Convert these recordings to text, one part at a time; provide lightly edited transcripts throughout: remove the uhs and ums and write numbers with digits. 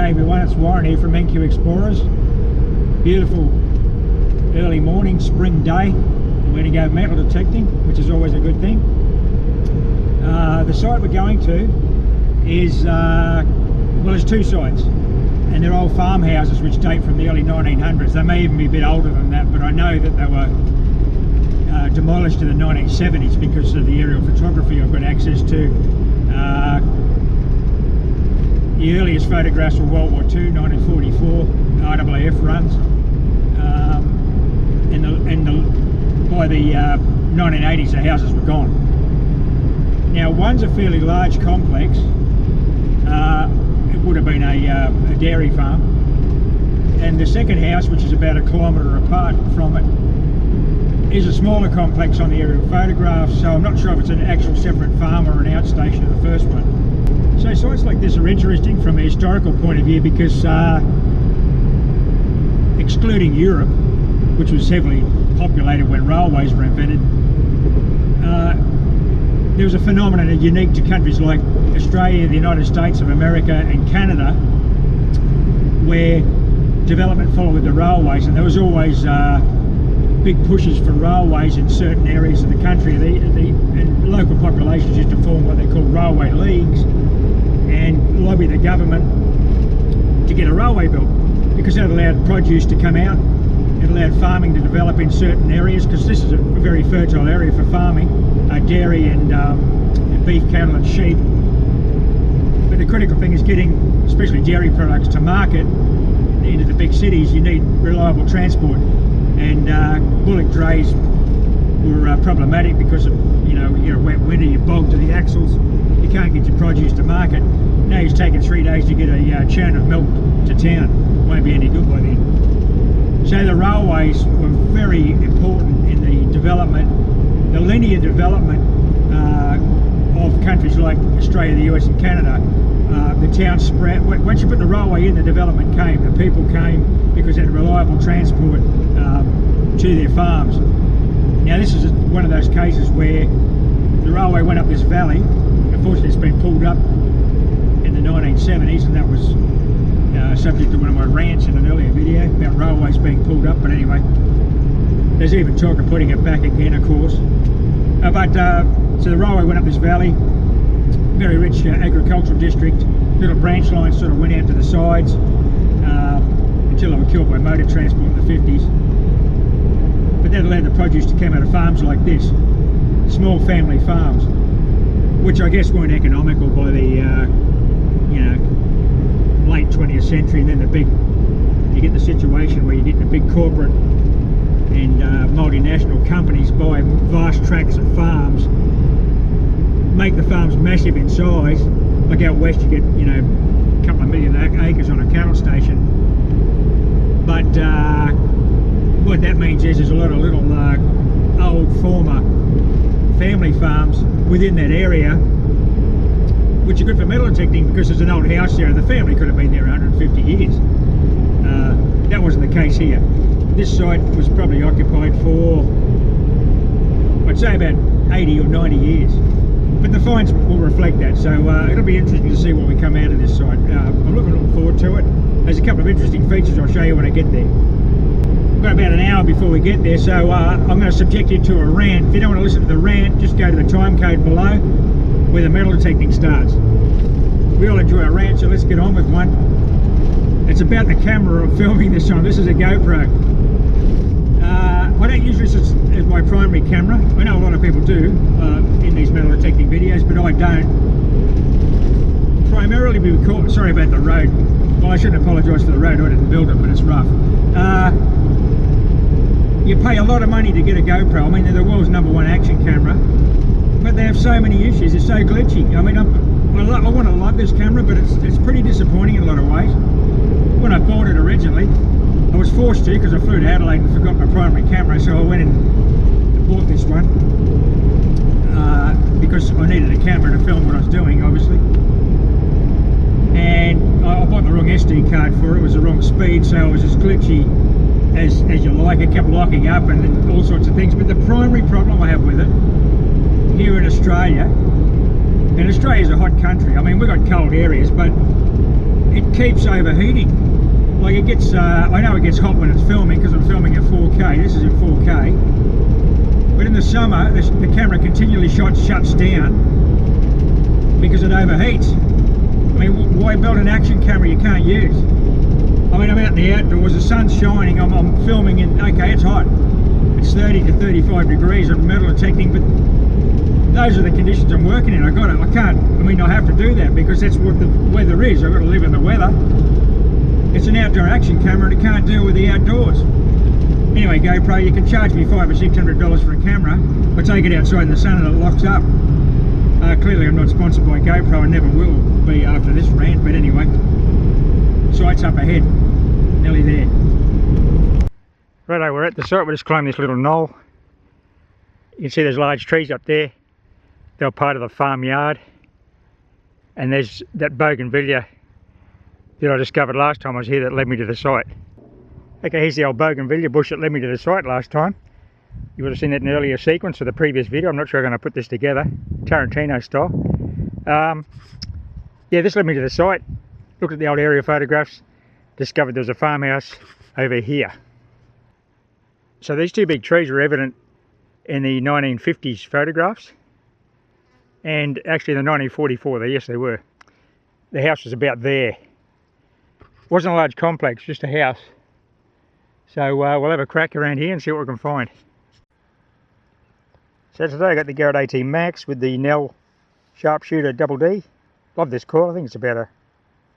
G'day everyone, it's Warren here from NQ Explorers. Beautiful early morning, spring day. We're going to go metal detecting, which is always a good thing. The site we're going to is, well, there's two sites, and they're old farmhouses which date from the early 1900s. They may even be a bit older than that, but I know that they were demolished in the 1970s because of the aerial photography I've got access to. The earliest photographs were World War II, 1944, RAAF runs, and by the 1980s the houses were gone. Now one's a fairly large complex, it would have been a dairy farm, and the second house, which is about 1 kilometre apart from it, is a smaller complex on the aerial photographs, so I'm not sure if it's an actual separate farm or an outstation of the first one. So sites like this are interesting from a historical point of view because excluding Europe, which was heavily populated when railways were invented, there was a phenomenon unique to countries like Australia, the United States of America and Canada, where development followed the railways, and there was always big pushes for railways in certain areas of the country, and local populations used to form what they call railway leagues and lobby the government to get a railway built, because that allowed produce to come out, it allowed farming to develop in certain areas, because this is a very fertile area for farming, dairy and beef, cattle and sheep. But the critical thing is getting, especially dairy products, to market into the big cities. You need reliable transport, and bullock drays were problematic because of, you get a wet winter, you bog to the axles, you can't get your produce to market. Now it's taking 3 days to get a churn of milk to town. Won't be any good by then. So the railways were very important in the development, the linear development of countries like Australia, the US and Canada. The town spread. Once you put the railway in, the development came, the people came because they had reliable transport to their farms. Now this is one of those cases where the railway went up this valley. Unfortunately it's been pulled up in the 1970s, and that was subject to one of my rants in an earlier video about railways being pulled up, but anyway, there's even talk of putting it back again, of course. So the railway went up this valley, very rich agricultural district, little branch lines sort of went out to the sides until they were killed by motor transport in the 50s. But that allowed the produce to come out of farms like this, small family farms, which I guess weren't economical by the late 20th century, and then you get the situation where you get the big corporate and multinational companies buy vast tracts of farms, make the farms massive in size. Like out west you get a couple of million acres on a cattle station, but what that means is there's a lot of little old former family farms within that area, which are good for metal detecting because there's an old house there and the family could have been there 150 years. That wasn't the case here. This site was probably occupied for, I'd say, about 80 or 90 years. But the finds will reflect that, so it'll be interesting to see what we come out of this site. I'm looking forward to it. There's a couple of interesting features I'll show you when I get there. We've got about an hour before we get there, so I'm going to subject you to a rant. If you don't want to listen to the rant, just go to the time code below where the metal detecting starts. We all enjoy a rant, so let's get on with one. It's about the camera I'm filming this on. This is a GoPro. I don't use this as my primary camera. I know a lot of people do in these metal detecting videos, but I don't. Primarily because, sorry about the road. Well, I shouldn't apologise for the road, I didn't build it, but it's rough. You pay a lot of money to get a GoPro. I mean, they're the world's #1 action camera, but they have so many issues. It's so glitchy. I mean, I want to love this camera, but it's pretty disappointing in a lot of ways. When I bought it originally, I was forced to, because I flew to Adelaide and forgot my primary camera, so I went and bought this one because I needed a camera to film what I was doing, obviously. And I bought the wrong SD card for it. It was the wrong speed, so it was as glitchy as you like. It kept locking up and all sorts of things. But the primary problem I have with it here in Australia, and Australia's a hot country. I mean, we've got cold areas, but it keeps overheating. Like it gets, I know it gets hot when it's filming because I'm filming at 4K. This is in 4K. But in the summer, the camera continually shuts down because it overheats. I mean, why build an action camera you can't use? I mean, I'm out in the outdoors, the sun's shining, I'm filming in, okay, it's hot. It's 30 to 35 degrees, I'm metal detecting, but those are the conditions I'm working in. I have to do that because that's what the weather is. I've got to live in the weather. It's an outdoor action camera and it can't deal with the outdoors. Anyway, GoPro, you can charge me $500 or $600 for a camera. I take it outside in the sun and it locks up. Clearly I'm not sponsored by GoPro and never will be after this rant, but anyway, sight's up ahead, nearly there. Righto, we're at the site. We're just climbing this little knoll. You can see there's large trees up there. They're part of the farmyard. And there's that bougainvillea that I discovered last time I was here that led me to the site. Okay, here's the old bougainvillea bush that led me to the site last time. You would have seen that in an earlier sequence of the previous video. I'm not sure I'm going to put this together, Tarantino style. Yeah, this led me to the site. Looked at the old area photographs, discovered there was a farmhouse over here. So these two big trees were evident in the 1950s photographs, and actually in the 1944, yes they were. The house was about there. Wasn't a large complex, just a house. So we'll have a crack around here and see what we can find. So today I got the Garrett 18 Max with the Nell Sharpshooter Double D. Love this coil. I think it's about a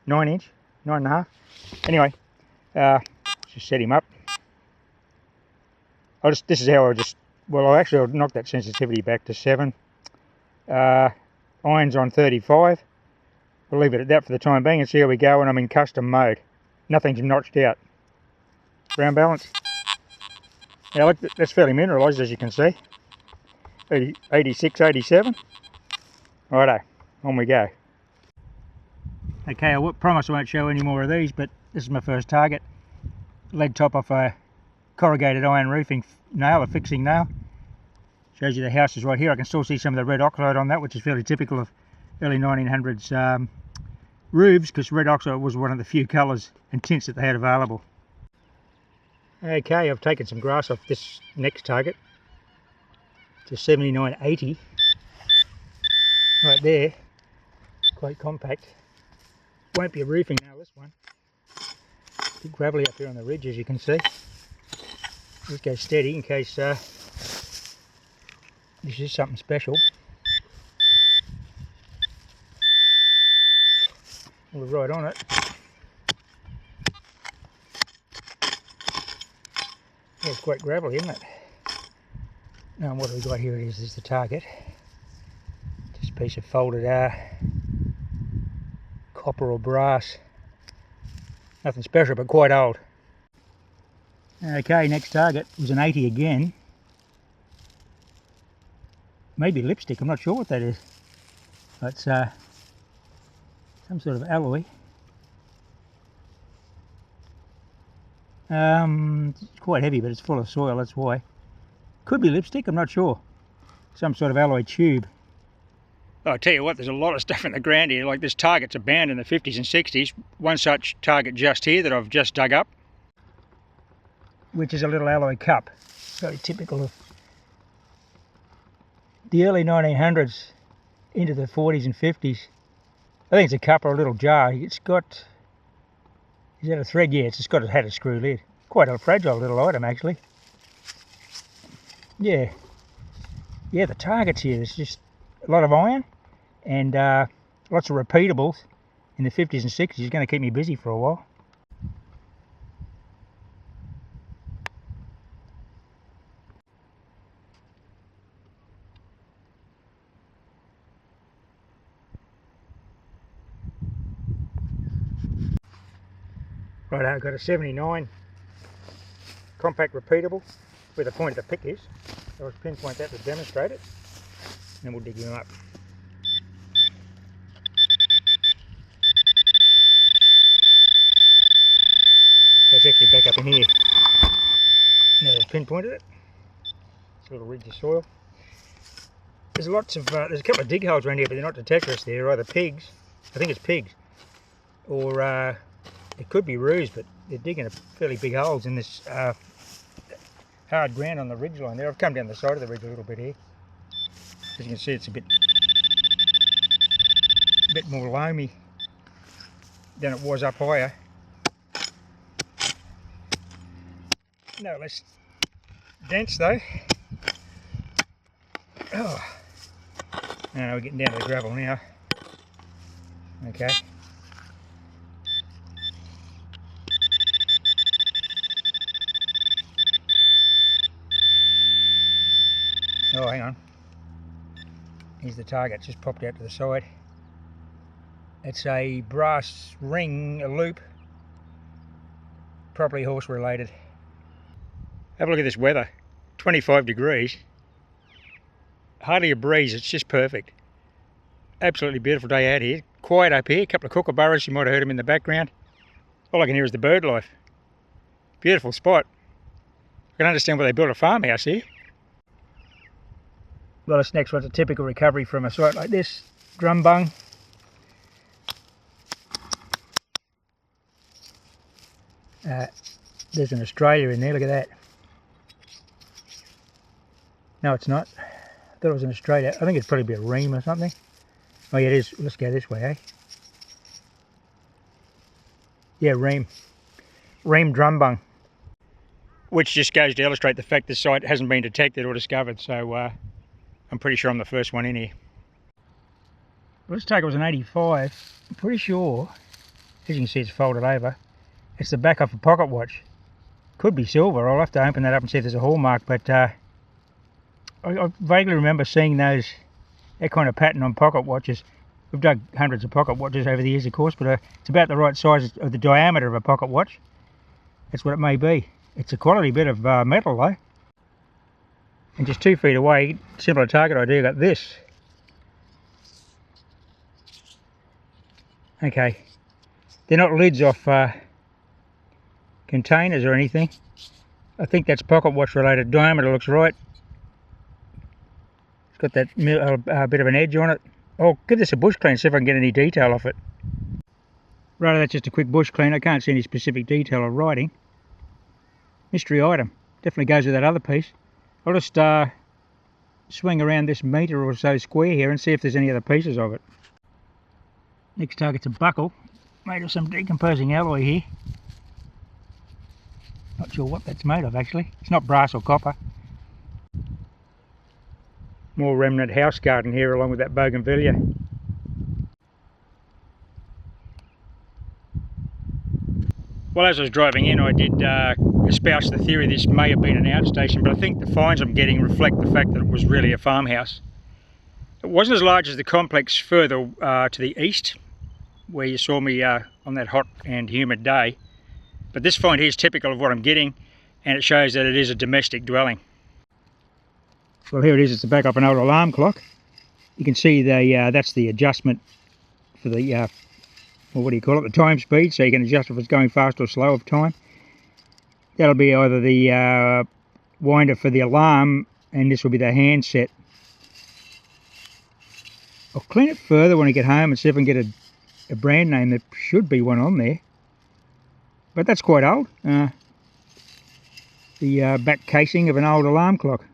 9-inch, 9.5. Anyway, just set him up. This is how I'll knock that sensitivity back to 7. Iron's on 35. We'll leave it at that for the time being and see how we go when I'm in custom mode. Nothing's notched out. Ground balance. Yeah, look, that's fairly mineralised as you can see. 86, 87. Righto, on we go. Okay, I promise I won't show any more of these, but this is my first target. Lead top off a corrugated iron roofing nail, a fixing nail. Shows you the house is right here. I can still see some of the red oxide on that, which is fairly typical of early 1900s roofs, because red oxide was one of the few colours and tints that they had available. Okay, I've taken some grass off this next target to 79.80. Right there, quite compact. Won't be a roofing nail, this one. A bit gravelly up here on the ridge, as you can see. Just go steady in case this is something special. We're right on it. Yeah, it's quite gravelly, isn't it? Now what have we got here? It is the target. Just a piece of folded copper or brass. Nothing special, but quite old. Okay, next target was an 80 again. Maybe lipstick, I'm not sure what that is. But it's some sort of alloy. It's quite heavy, but it's full of soil, that's why. Could be lipstick, I'm not sure. Some sort of alloy tube. Oh, I'll tell you what, there's a lot of stuff in the ground here. Like, there's targets abound in the 50s and 60s. One such target just here that I've just dug up, which is a little alloy cup. Very typical of the early 1900s into the 40s and 50s. I think it's a cup or a little jar. It's got, is that a thread? Yeah, it's just got had a screw lid. Quite a fragile little item, actually. Yeah, the targets here, there's just a lot of iron and lots of repeatables in the 50s and 60s. It's going to keep me busy for a while. Right, I've got a 79 compact repeatable where the point of the pick is. I'll pinpoint that to demonstrate it, and then we'll dig him up. Okay, it's actually back up in here. Now I've pinpointed it. It's a little ridge of soil. There's lots of, there's a couple of dig holes around here, but they're not detectorists. They're either pigs, I think it's pigs, or it could be roos, but they're digging a fairly big holes in this hard ground on the ridge line there. I've come down the side of the ridge a little bit here. As you can see, it's a bit more loamy than it was up higher. No less dense though. Oh. No, we're getting down to the gravel now. Okay. Oh, hang on. Here's the target, just popped out to the side. It's a brass ring, a loop, probably horse related. Have a look at this weather, 25 degrees. Hardly a breeze, it's just perfect. Absolutely beautiful day out here. Quiet up here, a couple of kookaburras, you might have heard them in the background. All I can hear is the bird life. Beautiful spot. I can understand why they built a farmhouse here. Well, this next one's a typical recovery from a site like this. Drum bung. There's an Australia in there, look at that. No, it's not. I thought it was an Australia. I think it'd probably be a ream or something. Oh yeah, it is. Let's go this way, eh? Yeah, ream. Ream drum bung. Which just goes to illustrate the fact this site hasn't been detected or discovered, so I'm pretty sure I'm the first one in here. Well, this take was an 85. I'm pretty sure, as you can see, it's folded over. It's the back of a pocket watch. Could be silver. I'll have to open that up and see if there's a hallmark, but I vaguely remember seeing that kind of pattern on pocket watches. We've dug hundreds of pocket watches over the years, of course, but it's about the right size of the diameter of a pocket watch. That's what it may be. It's a quality bit of metal though. And just 2 feet away, similar target idea, got this. Okay, they're not lids off containers or anything. I think that's pocket watch related. Diameter looks right. It's got that bit of an edge on it. I'll give this a bush clean, see if I can get any detail off it. Right, that's just a quick bush clean. I can't see any specific detail or writing. Mystery item. Definitely goes with that other piece. I'll just swing around this metre or so square here and see if there's any other pieces of it. Next target's a buckle, made of some decomposing alloy here. Not sure what that's made of actually. It's not brass or copper. More remnant house garden here along with that bougainvillea. Well, as I was driving in, I did espouse the theory this may have been an outstation, but I think the finds I'm getting reflect the fact that it was really a farmhouse. It wasn't as large as the complex further to the east, where you saw me on that hot and humid day. But this find here is typical of what I'm getting, and it shows that it is a domestic dwelling. Well, here it is. It's the back of an old alarm clock. You can see that's the adjustment for the, well, what do you call it, the time speed, so you can adjust if it's going fast or slow of time. That'll be either the winder for the alarm, and this will be the handset. I'll clean it further when I get home and see if I can get a brand name. There should be one on there, but that's quite old. The back casing of an old alarm clock.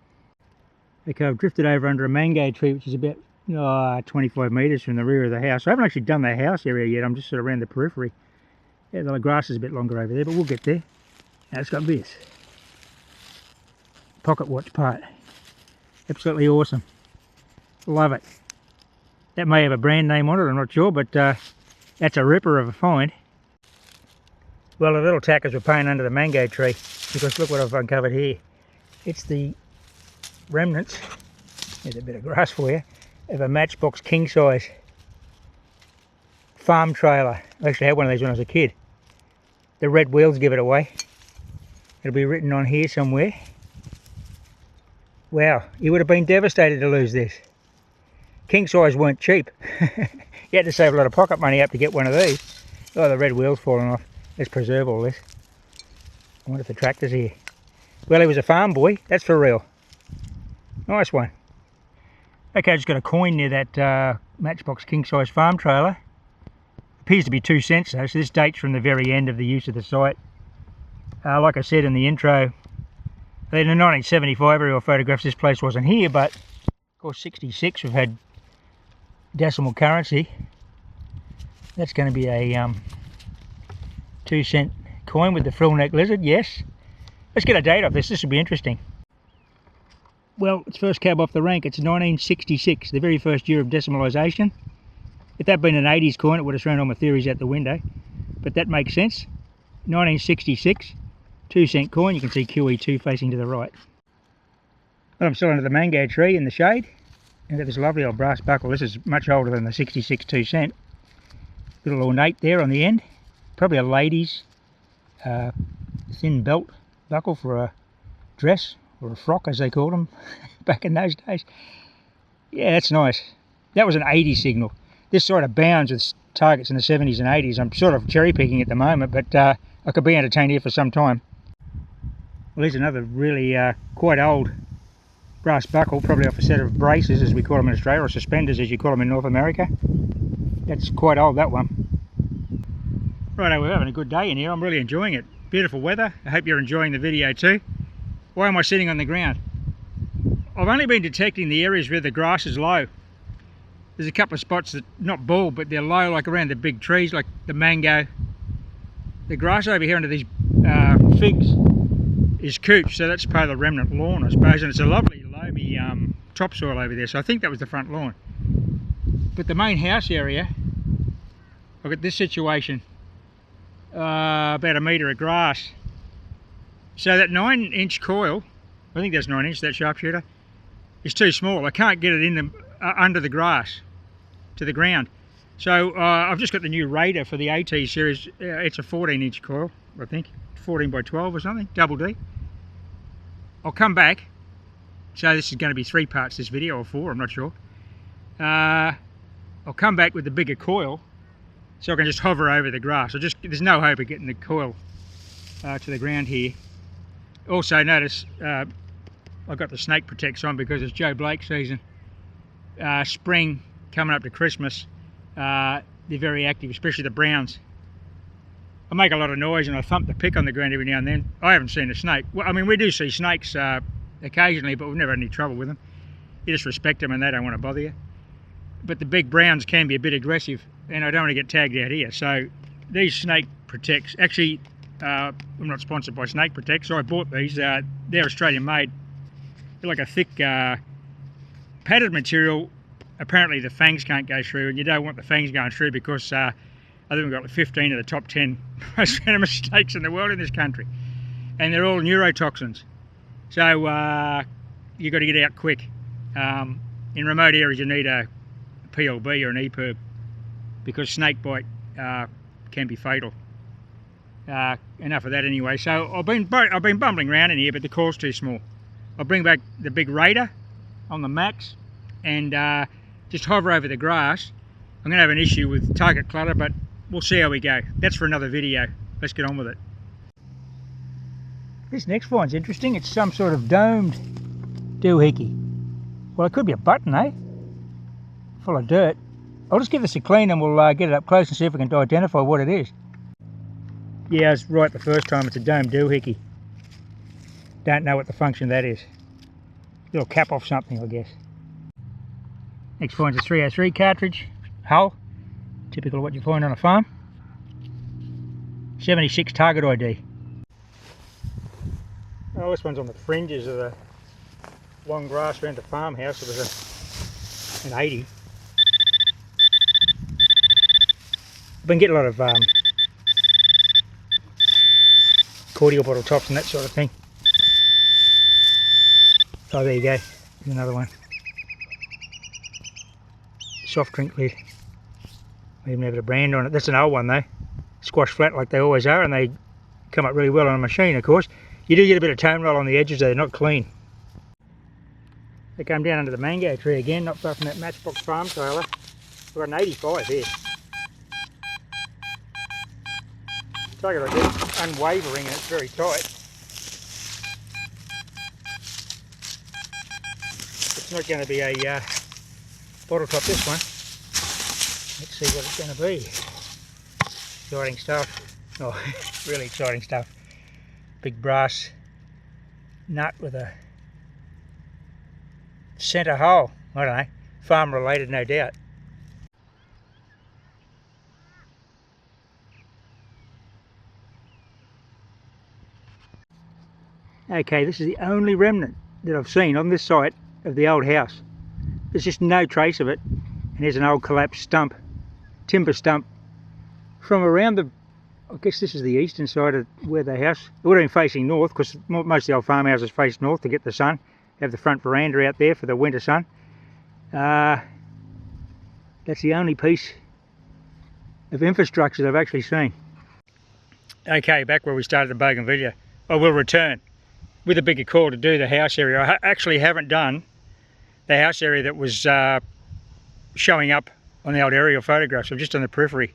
Okay, I've drifted over under a mango tree, which is about 25 metres from the rear of the house. I haven't actually done the house area yet. I'm just sort of around the periphery. Yeah, the grass is a bit longer over there, but we'll get there. Now it's got this pocket watch part. Absolutely awesome. Love it. That may have a brand name on it, I'm not sure, but that's a ripper of a find. Well, the little tackers were paying under the mango tree, because look what I've uncovered here. It's the remnants, there's a bit of grass for you, of a Matchbox king size farm trailer. I actually had one of these when I was a kid. The red wheels give it away. It'll be written on here somewhere. Wow, you would have been devastated to lose this. King size weren't cheap. You had to save a lot of pocket money up to get one of these. Oh, the red wheel's falling off. Let's preserve all this. I wonder if the tractor's here. Well, he was a farm boy, that's for real. Nice one. Okay, I just got a coin near that Matchbox king-size farm trailer. Appears to be 2 cents though, so this dates from the very end of the use of the site. Like I said in the intro, in 1975 aerial photographs, this place wasn't here, but of course 66 we've had decimal currency. That's going to be a 2 cent coin with the frill neck lizard, yes. Let's get a date off this, this will be interesting. Well, it's first cab off the rank, it's 1966, the very first year of decimalisation. If that had been an 80s coin, it would have thrown all my theories out the window, but that makes sense. 1966, 2 cent coin, you can see QE2 facing to the right. Well, I'm still under the mango tree in the shade. I've got this lovely old brass buckle. This is much older than the 66 2 cent. Little ornate there on the end. Probably a lady's thin belt buckle for a dress, or a frock as they called them back in those days. Yeah, that's nice. That was an 80 signal. This sort of bounds with targets in the 70s and 80s. I'm sort of cherry picking at the moment, but I could be entertained here for some time. Well, here's another really quite old brass buckle, probably off a set of braces as we call them in Australia, or suspenders as you call them in North America. That's quite old, that one. Righto, we're having a good day in here. I'm really enjoying it. Beautiful weather. I hope you're enjoying the video too. Why am I sitting on the ground? I've only been detecting the areas where the grass is low. There's a couple of spots that, not bald, but they're low, like around the big trees, like the mango. The grass over here under these figs is couch, so that's part of the remnant lawn, I suppose, and it's a lovely loamy topsoil over there, so I think that was the front lawn. But the main house area, I've got this situation, about a metre of grass. So that 9-inch coil, I think that's 9 inch, that sharpshooter, is too small. I can't get it in the under the grass to the ground. So I've just got the new Raider for the AT series. It's a 14-inch coil, I think, 14 by 12 or something, double D. I'll come back. So this is going to be 3 parts, this video, or 4, I'm not sure. I'll come back with the bigger coil so I can just hover over the grass. There's no hope of getting the coil to the ground here. Also notice I've got the snake protects on because it's Joe Blake season. Spring coming up to Christmas, they're very active, especially the browns. I make a lot of noise and I thump the pick on the ground every now and then. I haven't seen a snake. Well, I mean, we do see snakes occasionally, but we've never had any trouble with them. You just respect them and they don't want to bother you. But the big browns can be a bit aggressive and I don't want to get tagged out here. So these snake protects, actually I'm not sponsored by Snake Protect, so I bought these. They're Australian made. They're like a thick padded material. Apparently the fangs can't go through, and you don't want the fangs going through because I think we've got like 15 of the top 10 most venomous snakes in the world in this country, and they're all neurotoxins. So you've got to get out quick. In remote areas you need a PLB or an EPIRB because snake bite can be fatal. Enough of that anyway. So I've been bumbling around in here, but the coil's too small. I'll bring back the big Raider on the max and just hover over the grass. I'm going to have an issue with target clutter, but we'll see how we go. That's for another video. Let's get on with it. This next one's interesting. It's some sort of domed doohickey. Well, it could be a button, eh? Full of dirt. I'll just give this a clean and we'll get it up close and see if we can identify what it is. Yeah, I was right the first time. It's a domed doohickey. Don't know what the function of that is. Little cap off something, I guess. Next find's a 303 cartridge hull, typical of what you find on a farm. 76 target ID. Oh, this one's on the fringes of the long grass around the farmhouse. It was an 80. I've been getting a lot of cordial bottle tops and that sort of thing. Oh, there you go. Here's another one. Soft drink lid. I even have a brand on it. That's an old one though. Squash flat like they always are, and they come up really well on a machine, of course. You do get a bit of tone roll on the edges though, they're not clean. They come down under the mango tree again, not far from that Matchbox farm trailer. We've got an 85 here. Target ID is unwavering and it's very tight. It's not going to be a bottle top this one. Let's see what it's going to be. Exciting stuff. Oh, really exciting stuff. Big brass nut with a centre hole. I don't know. Farm related, no doubt. Okay, this is the only remnant that I've seen on this site of the old house. There's just no trace of it. And here's an old collapsed stump, timber stump, from around the, I guess this is the eastern side of where the house, it would have been facing north, because most of the old farmhouses face north to get the sun. Have the front veranda out there for the winter sun. That's the only piece of infrastructure that I've actually seen. Okay, back where we started the bougainvillea. I will return with a bigger call to do the house area. I actually haven't done the house area that was showing up on the old aerial photographs. I'm just on the periphery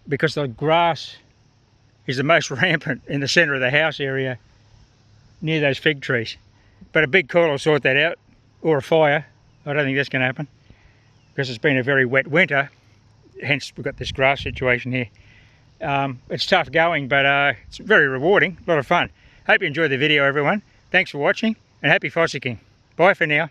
because the grass is the most rampant in the centre of the house area near those fig trees. But a big call will sort that out, or a fire. I don't think that's going to happen because it's been a very wet winter, hence we've got this grass situation here. It's tough going, but it's very rewarding, a lot of fun. Hope you enjoyed the video, everyone. Thanks for watching, and happy fossicking. Bye for now.